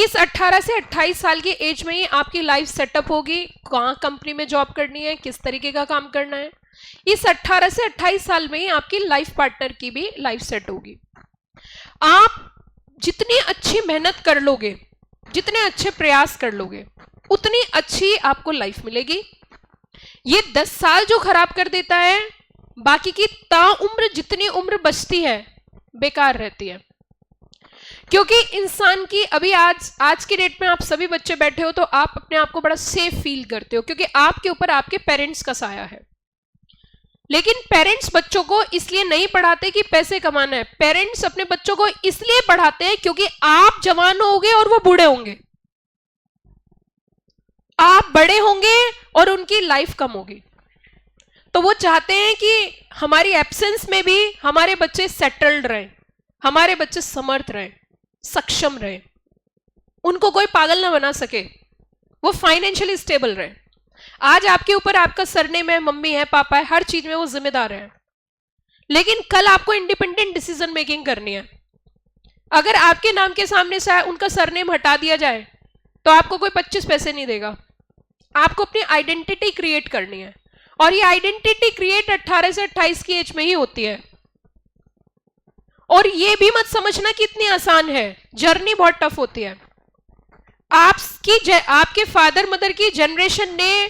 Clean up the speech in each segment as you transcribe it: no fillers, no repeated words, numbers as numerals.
इस 18 से 28 साल की एज में ही आपकी लाइफ सेटअप होगी, कहाँ कंपनी में जॉब करनी है, किस तरीके का काम करना है। इस 18 से 28 साल में ही आपकी लाइफ पार्टनर की भी लाइफ सेट होगी। आप जितनी अच्छी मेहनत कर लोगे, जितने अच्छे प्रयास कर लोगे, उतनी अच्छी आपको लाइफ मिलेगी। ये 10 साल जो खराब कर देता है, बाकी की ताउम्र जितनी उम्र बचती है बेकार रहती है। क्योंकि इंसान की अभी आज की डेट में आप सभी बच्चे बैठे हो तो आप अपने आप को बड़ा सेफ फील करते हो, क्योंकि आपके ऊपर आपके पेरेंट्स का साया है। लेकिन पेरेंट्स बच्चों को इसलिए नहीं पढ़ाते कि पैसे कमाना है, पेरेंट्स अपने बच्चों को इसलिए पढ़ाते हैं क्योंकि आप जवान होगे और वो बूढ़े होंगे, आप बड़े होंगे और उनकी लाइफ कम होगी। तो वो चाहते हैं कि हमारी एब्सेंस में भी हमारे बच्चे सेटल्ड रहें, हमारे बच्चे समर्थ रहें, सक्षम रहें, उनको कोई पागल ना बना सके, वो फाइनेंशियली स्टेबल रहे। आज आपके ऊपर आपका सरनेम है, मम्मी है, पापा है, हर चीज में वो जिम्मेदार है, लेकिन कल आपको इंडिपेंडेंट डिसीजन मेकिंग करनी है। अगर आपके नाम के सामने से उनका सरनेम हटा दिया जाए तो आपको कोई 25 पैसे नहीं देगा। आपको अपनी आइडेंटिटी क्रिएट करनी है, और ये आइडेंटिटी क्रिएट 18 से 28 की एज में ही होती है। और ये भी मत समझना कि इतनी आसान है, जर्नी बहुत टफ होती है। आपके फादर मदर की जनरेशन ने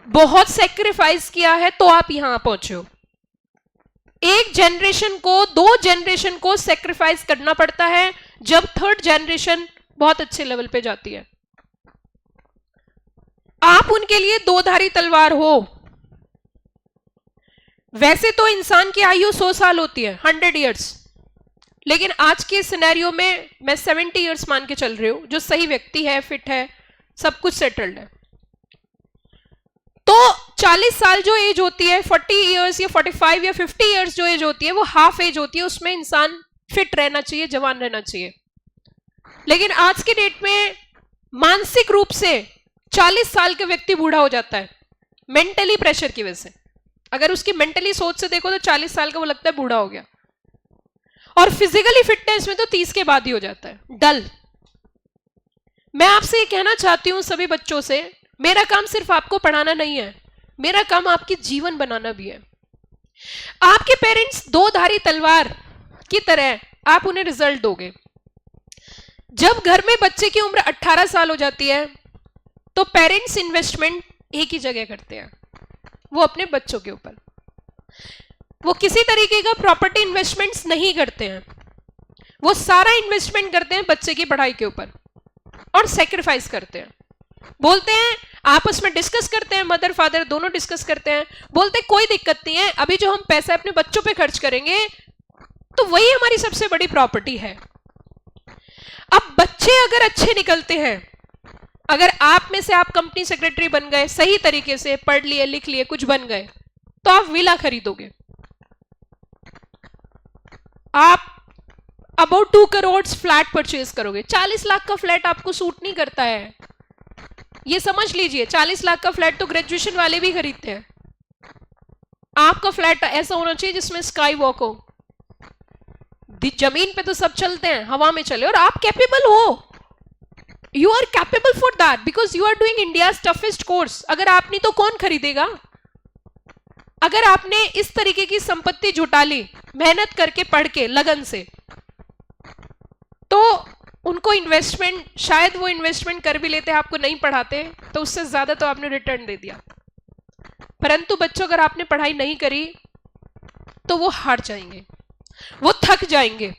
बहुत सेक्रीफाइस किया है तो आप यहां पहुंचे हो। एक जनरेशन को, 2 जनरेशन को सेक्रीफाइस करना पड़ता है जब 3rd जनरेशन बहुत अच्छे लेवल पे जाती है। आप उनके लिए 2-धारी तलवार हो। वैसे तो इंसान की आयु 100 साल होती है, 100 इयर्स, लेकिन आज के सिनेरियो में मैं 70 इयर्स मान के चल रही हूं, जो सही व्यक्ति है, फिट है, सब कुछ सेटल्ड है। तो 40 साल जो एज होती है, 40 इयर्स या 45 या 50 इयर्स जो एज होती है, वो हाफ एज होती है। उसमें इंसान फिट रहना चाहिए, जवान रहना चाहिए। लेकिन आज की डेट में मानसिक रूप से 40 साल का व्यक्ति बूढ़ा हो जाता है मेंटली प्रेशर की वजह से। अगर उसकी मेंटली सोच से देखो तो 40 साल का वो लगता है बूढ़ा हो गया, और फिजिकली फिटनेस में तो 30 के बाद ही हो जाता है डल। मैं आपसे ये कहना चाहती हूं सभी बच्चों से, मेरा काम सिर्फ आपको पढ़ाना नहीं है, मेरा काम आपकी जीवन बनाना भी है। आपके पेरेंट्स 2-धारी तलवार की तरह आप उन्हें रिजल्ट दोगे। जब घर में बच्चे की उम्र 18 साल हो जाती है तो पेरेंट्स इन्वेस्टमेंट एक ही जगह करते हैं, वो अपने बच्चों के ऊपर। वो किसी तरीके का प्रॉपर्टी इन्वेस्टमेंट्स नहीं करते हैं, वो सारा इन्वेस्टमेंट करते हैं बच्चे की पढ़ाई के ऊपर, और सेक्रीफाइस करते हैं। बोलते हैं, आपस में डिस्कस करते हैं, मदर फादर दोनों डिस्कस करते हैं, बोलते हैं कोई दिक्कत नहीं है, अभी जो हम पैसा अपने बच्चों पे खर्च करेंगे तो वही हमारी सबसे बड़ी प्रॉपर्टी है। अब बच्चे अगर अच्छे निकलते हैं, अगर आप में से आप कंपनी सेक्रेटरी बन गए, सही तरीके से पढ़ लिए, लिख लिए, कुछ बन गए, तो आप विला खरीदोगे। आप अबाउट 2 करोड़ फ्लैट परचेज करोगे। 40 लाख का फ्लैट आपको सूट नहीं करता है, ये समझ लीजिए। 40 लाख का फ्लैट तो ग्रेजुएशन वाले भी खरीदते हैं। आपका फ्लैट ऐसा होना चाहिए जिसमें स्काई वॉक हो, जमीन पे तो सब चलते हैं, हवा में चले, और आप कैपेबल हो। You are capable for that because you are doing India toughest course. अगर आप नहीं तो कौन खरीदेगा? अगर आपने इस तरीके की संपत्ति जुटा ली, मेहनत करके, पढ़ के, लगन से, तो उनको इन्वेस्टमेंट, शायद वो इन्वेस्टमेंट कर भी लेते, आपको नहीं पढ़ाते तो उससे ज्यादा तो आपने रिटर्न दे दिया। परंतु बच्चों, अगर आपने पढ़ाई नहीं करी तो वो हार जाएंगे, वो थक जाएंगे,